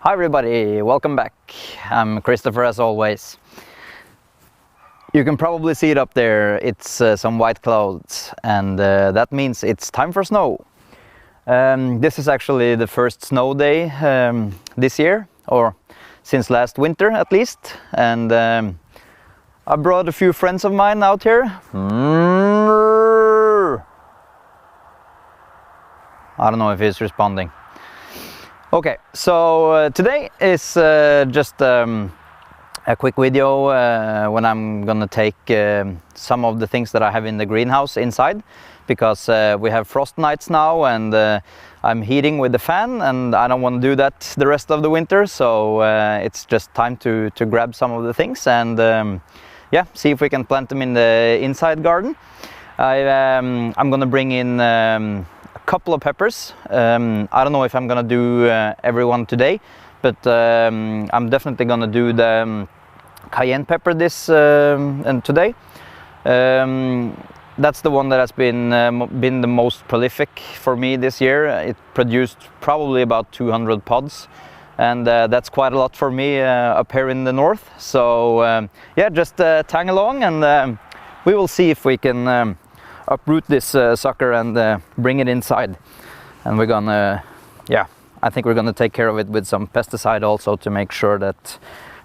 Hi everybody, welcome back. I'm Christopher as always. You can probably see it up there, it's some white clouds and that means it's time for snow. This is actually the first snow day this year, or since last winter at least, and I brought a few friends of mine out here. I don't know if he's responding. Okay, so today is just a quick video when I'm gonna take some of the things that I have in the greenhouse inside, because we have frost nights now and I'm heating with the fan and I don't want to do that the rest of the winter, so it's just time to grab some of the things and yeah, see if we can plant them in the inside garden. I'm gonna bring in couple of peppers. I don't know if I'm gonna do everyone today, but I'm definitely gonna do the cayenne pepper this and today. That's the one that has been the most prolific for me this year. It produced probably about 200 pods, and that's quite a lot for me up here in the north. So yeah, just tag along and we will see if we can uproot this sucker and bring it inside. And we're gonna, yeah, I think we're gonna take care of it with some pesticide also to make sure that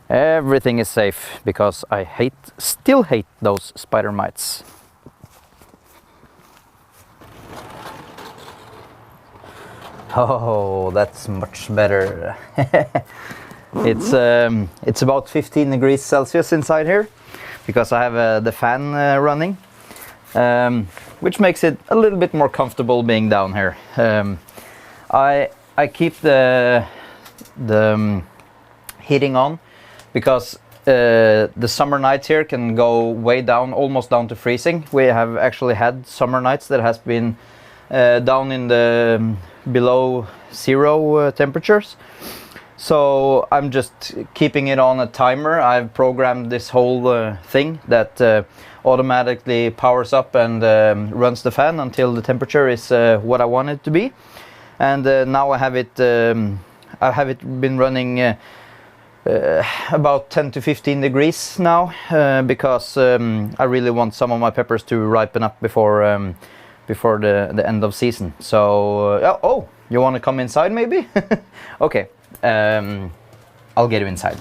everything is safe, because I still hate those spider mites. Oh, that's much better. It's about 15 degrees Celsius inside here because I have the fan running. Which makes it a little bit more comfortable being down here. I keep the heating on because the summer nights here can go way down, almost down to freezing. We have actually had summer nights that has been down in the below zero temperatures. So I'm just keeping it on a timer. I've programmed this whole thing that automatically powers up and runs the fan until the temperature is what I want it to be. And now I have it been running about 10 to 15 degrees now, because I really want some of my peppers to ripen up before the end of season. So oh, you want to come inside maybe? Okay, I'll get you inside.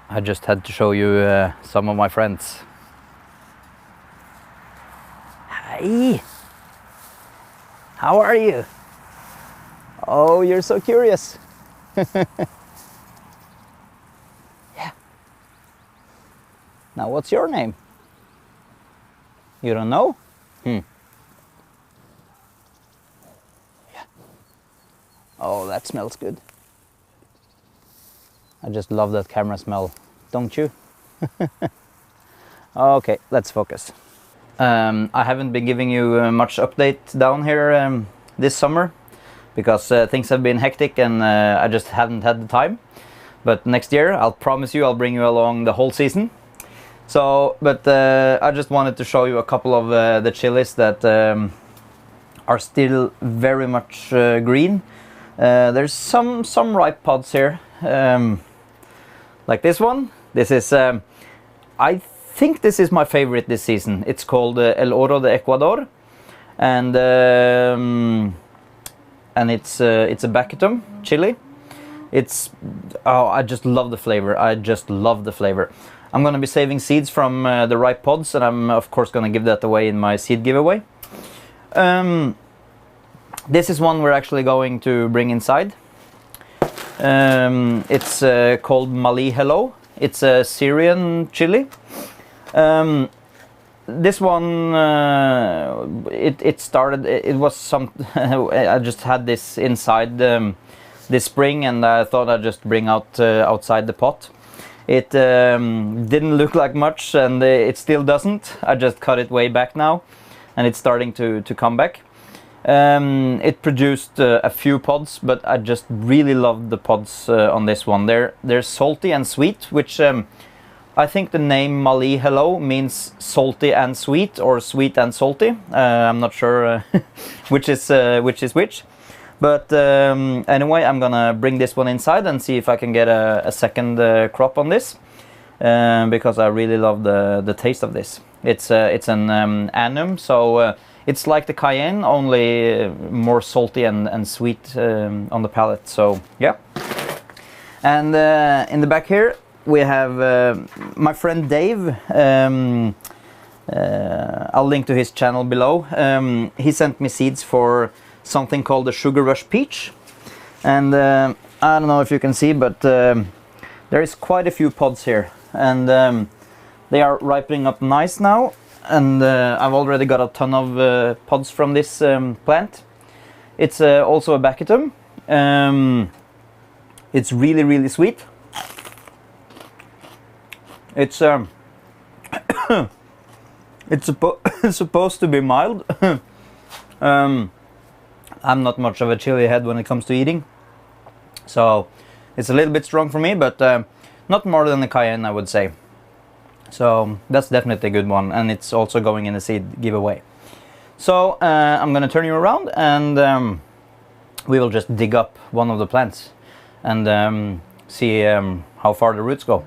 I just had to show you some of my friends. Hi! How are you? Oh, you're so curious. Yeah. Now, what's your name? You don't know? Yeah. Oh, that smells good. I just love that camera smell, don't you? Okay, let's focus. I haven't been giving you much update down here this summer because things have been hectic and I just haven't had the time. But next year, I'll promise you, I'll bring you along the whole season. So, but I just wanted to show you a couple of the chilies that are still very much green. There's some ripe pods here, like this one. This is, I think this is my favorite this season. It's called El Oro de Ecuador, and it's a Baccatum chili. It's, oh, I just love the flavor. I just love the flavor. I'm gonna be saving seeds from the ripe pods, and I'm of course gonna give that away in my seed giveaway. This is one we're actually going to bring inside. It's called Mali Hello. It's a Syrian chili. This one, it started, it was some, I just had this inside this spring and I thought I'd just bring out outside the pot. It didn't look like much and it still doesn't. I just cut it way back now and it's starting to come back. It produced a few pods, but I just really loved the pods on this one. They're salty and sweet, which I think the name Mali Hello means salty and sweet, or sweet and salty. I'm not sure which is which. But anyway, I'm gonna bring this one inside and see if I can get a second crop on this, because I really love the taste of this. It's an annum, so it's like the cayenne, only more salty and sweet on the palate. So yeah. And in the back here we have my friend Dave. I'll link to his channel below. He sent me seeds for something called the Sugar Rush Peach, and I don't know if you can see, but there is quite a few pods here, and they are ripening up nice now, and I've already got a ton of pods from this plant. It's also a Baccatum. It's really sweet. It's it's supposed to be mild. I'm not much of a chili head when it comes to eating, so it's a little bit strong for me, but not more than the cayenne, I would say. So that's definitely a good one, and it's also going in a seed giveaway. So I'm gonna turn you around, and we will just dig up one of the plants and see how far the roots go.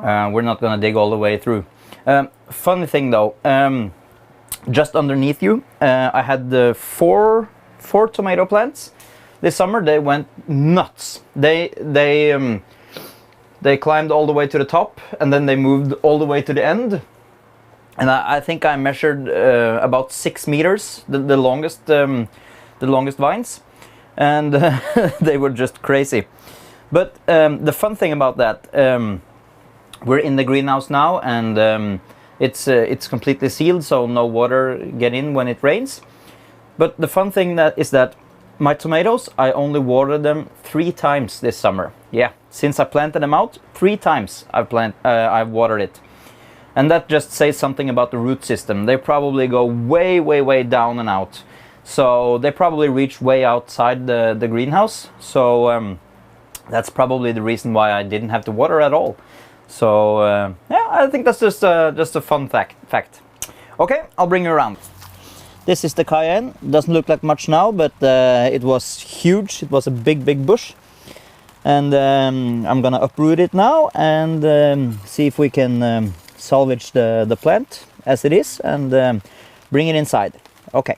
We're not gonna dig all the way through. Funny thing though, just underneath you, I had four tomato plants this summer. They went nuts. They climbed all the way to the top, and then they moved all the way to the end. And I think I measured about 6 meters, the longest vines, and they were just crazy. But the fun thing about that, we're in the greenhouse now, and it's completely sealed, so no water get in when it rains. But the fun thing is that my tomatoes, I only watered them 3 times this summer. Yeah, since I planted them out, 3 times I've watered it. And that just says something about the root system. They probably go way down and out. So they probably reach way outside the greenhouse. So that's probably the reason why I didn't have to water at all. So yeah, I think that's just a fun fact. Okay, I'll bring you around. This is the cayenne. Doesn't look like much now, but it was huge. It was a big bush. And I'm gonna uproot it now and see if we can salvage the plant as it is and bring it inside. Okay.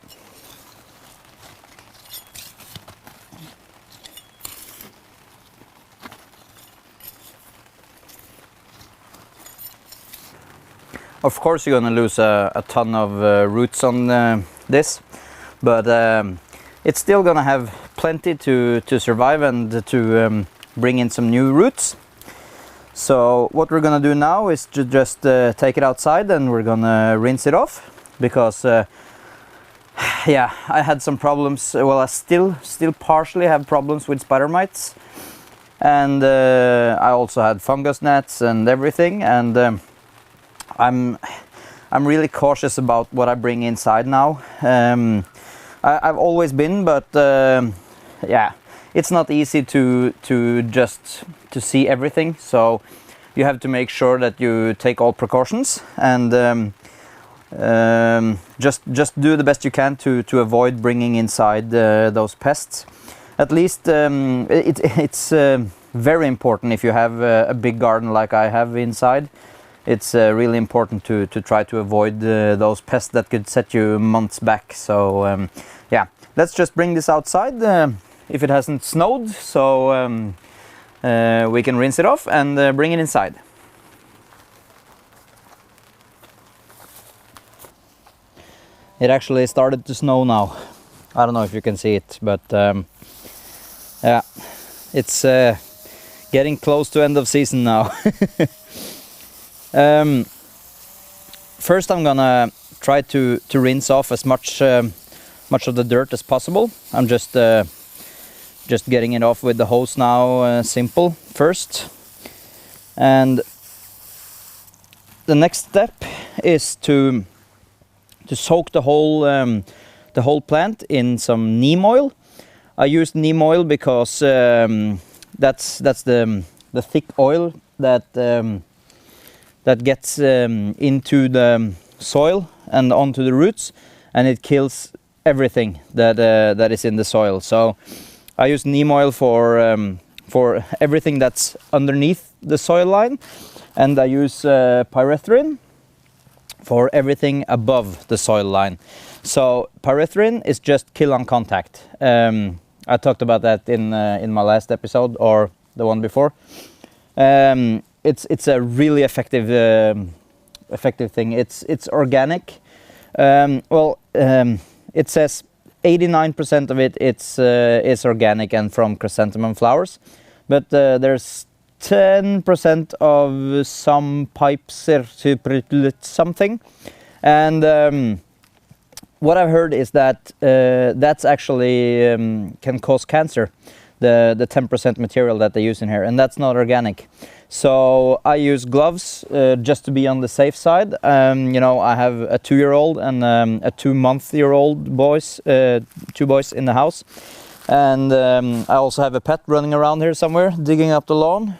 Of course you're gonna lose a ton of roots on this, but it's still gonna have plenty to survive and to bring in some new roots. So what we're gonna do now is to just take it outside, and we're gonna rinse it off, because yeah, I had some problems. Well, I still partially have problems with spider mites, and I also had fungus gnats and everything, and I'm really cautious about what I bring inside now. I've always been, but yeah, it's not easy to see everything. So you have to make sure that you take all precautions, and just do the best you can to avoid bringing inside those pests. At least it's very important if you have a big garden like I have inside. It's really important to try to avoid those pests that could set you months back. So yeah, let's just bring this outside if it hasn't snowed, so we can rinse it off and bring it inside. It actually started to snow now. I don't know if you can see it, but yeah, it's getting close to end of season now. First I'm gonna try to rinse off as much of the dirt as possible. I'm just getting it off with the hose now, simple first. And the next step is to soak the whole plant in some neem oil. I used neem oil because that's the thick oil that gets into the soil and onto the roots, and it kills everything that is in the soil. So I use neem oil for everything that's underneath the soil line, and I use pyrethrin for everything above the soil line. So pyrethrin is just kill on contact. I talked about that in my last episode, or the one before. It's a really effective thing. It's organic. It says 89% of it is organic and from chrysanthemum flowers, but there's 10% of some pipes something, and what I've heard is that that's actually can cause cancer, the 10% material that they use in here, and that's not organic. So I use gloves just to be on the safe side. You know, I have a 2-year-old and a 2-month-old boys, 2 boys in the house. And I also have a pet running around here somewhere, digging up the lawn.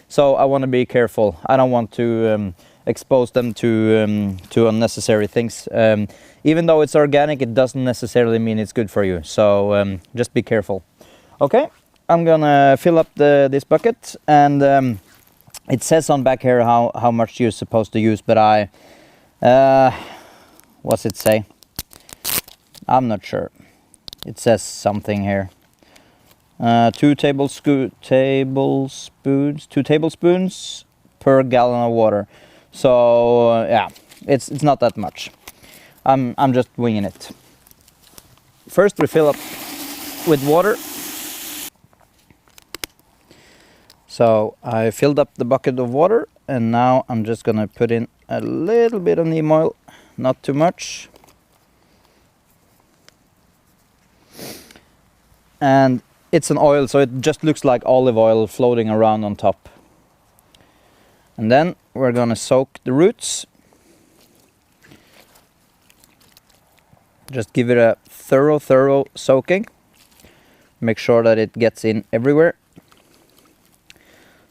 So I want to be careful. I don't want to expose them to unnecessary things. Even though it's organic, it doesn't necessarily mean it's good for you. So just be careful. Okay, I'm gonna fill up this bucket, and it says on back here how much you're supposed to use, but what's it say? I'm not sure. It says something here. 2 tablespoons per gallon of water. So yeah, it's not that much. I'm just winging it. First we fill up with water. So I filled up the bucket of water, and now I'm just gonna put in a little bit of neem oil, not too much. And it's an oil, so it just looks like olive oil floating around on top. And then we're gonna soak the roots. Just give it a thorough soaking. Make sure that it gets in everywhere.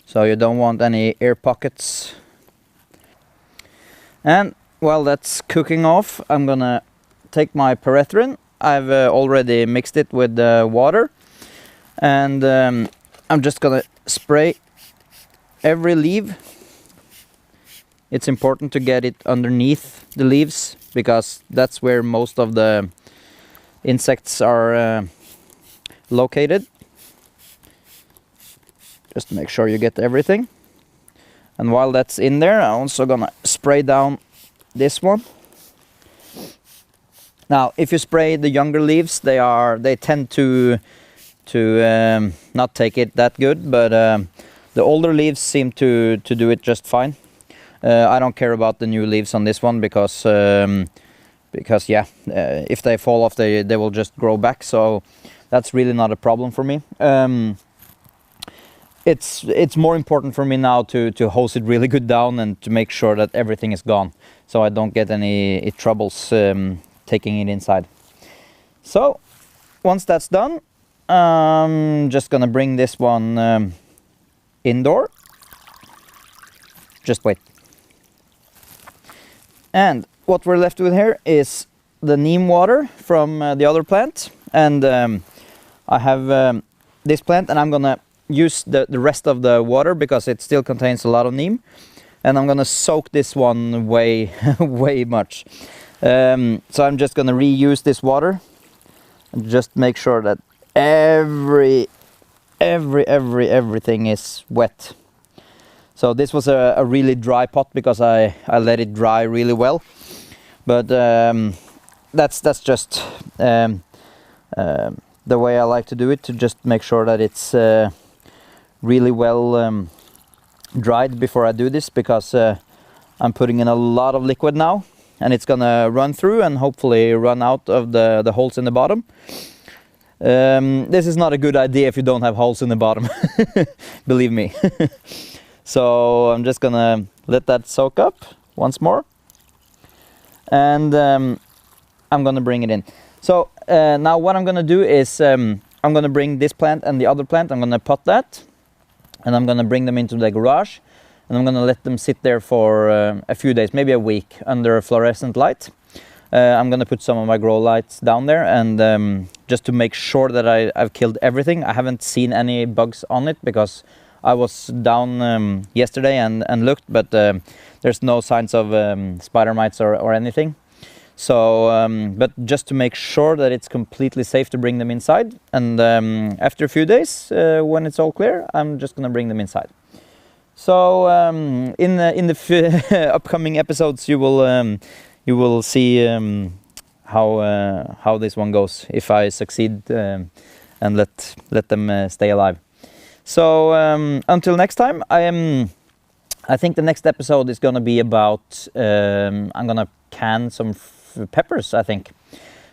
So you don't want any air pockets. And while that's cooking off, I'm gonna take my pyrethrin. I've already mixed it with water, and I'm just gonna spray every leaf. It's important to get it underneath the leaves, because that's where most of the insects are located. Just make sure you get everything. And while that's in there, I'm also gonna spray down this one. Now, if you spray the younger leaves, they tend to not take it that good, but the older leaves seem to do it just fine. I don't care about the new leaves on this one, because yeah, if they fall off, they will just grow back. So that's really not a problem for me. It's more important for me now to hose it really good down and to make sure that everything is gone, so I don't get any troubles taking it inside. So once that's done, I'm just gonna bring this one indoor. Just wait. And what we're left with here is the neem water from the other plant, and I have this plant, and I'm gonna use the rest of the water because it still contains a lot of neem, and I'm gonna soak this one way much. So I'm just gonna reuse this water and just make sure that everything is wet. So this was a really dry pot because I let it dry really well, but that's just the way I like to do it, to just make sure that it's really well dried before I do this, because I'm putting in a lot of liquid now, and it's gonna run through and hopefully run out of the holes in the bottom. This is not a good idea if you don't have holes in the bottom, believe me. So I'm just gonna let that soak up once more, and I'm gonna bring it in. So now what I'm gonna do is I'm gonna bring this plant and the other plant, I'm gonna pot that, and I'm gonna bring them into the garage, and I'm gonna let them sit there for a few days, maybe a week, under a fluorescent light. I'm gonna put some of my grow lights down there, and just to make sure that I've killed everything. I haven't seen any bugs on it because I was down yesterday and looked, but there's no signs of spider mites or anything. So, but just to make sure that it's completely safe to bring them inside, and after a few days, when it's all clear, I'm just gonna bring them inside. So in the upcoming episodes, you will see how this one goes, if I succeed and let them stay alive. So until next time, I think the next episode is gonna be about I'm gonna can some peppers, I think.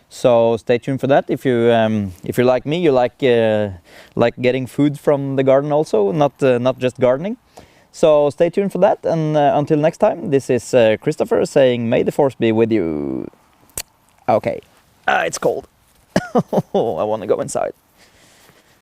So stay tuned for that. If you're like me, you like getting food from the garden also, not just gardening. So stay tuned for that, and until next time, this is Christopher saying, may the force be with you. Okay, it's cold. I want to go inside.